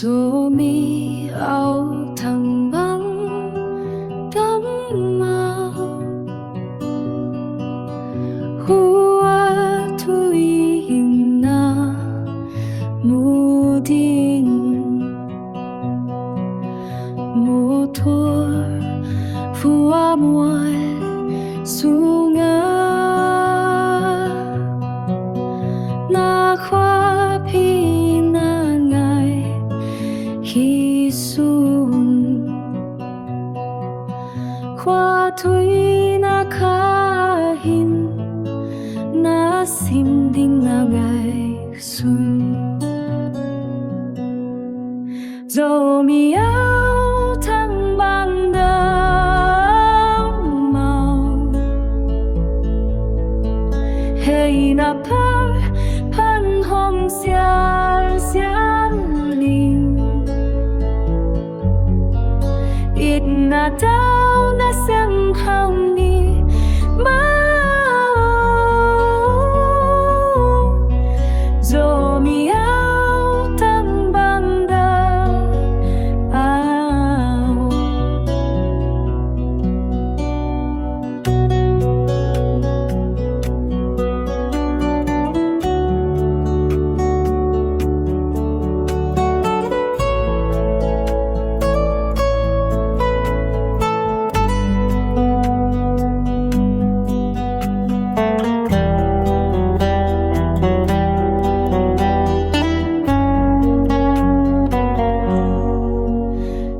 zomi áo thăng băng tắm màu hoa thui hình na mù đình mùa thua phua mual sunga na khoa pi na ngai khi sun khoa thui na kha hin na sim ding na ngai sun zomi áo thăng băng đẫm màu hey na par pan hồng xian xian linh ít na tao na sang hồng ni zomi áo thăng băng đẫm áo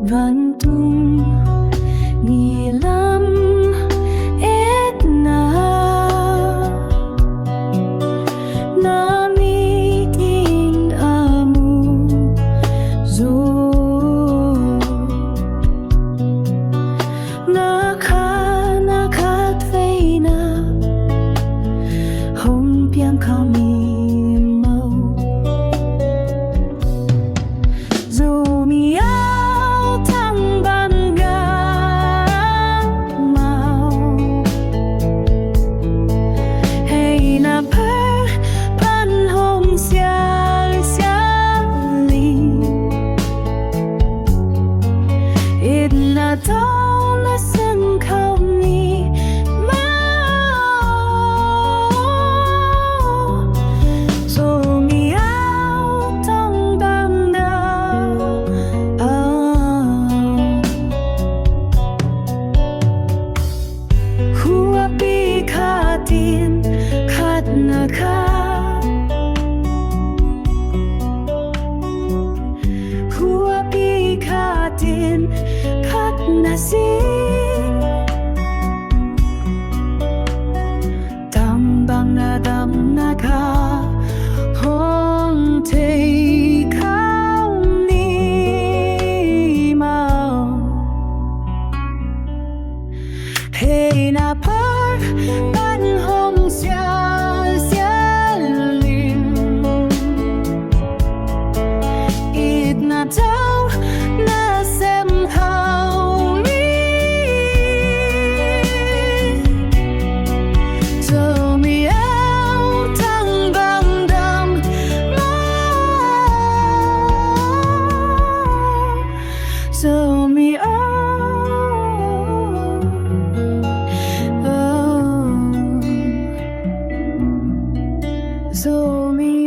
văn tung nghi lắm ết na mi tin amu zo na kha tvei na hồng piang khao mi mau zomi áo thăng băng ngang màu hey na par pan hồng xiang xiang linh ít na tao na sang khao ni mau zomi áo thăng băng đẫm hua pi kha tin khát na kha hua pi kha tin khát na sin tam na kha hong thei khao ni mau hey na par pan hồng xian xian linh ít na tao na xem hao mi zomi áo thăng băng đẫm màu zomi zomi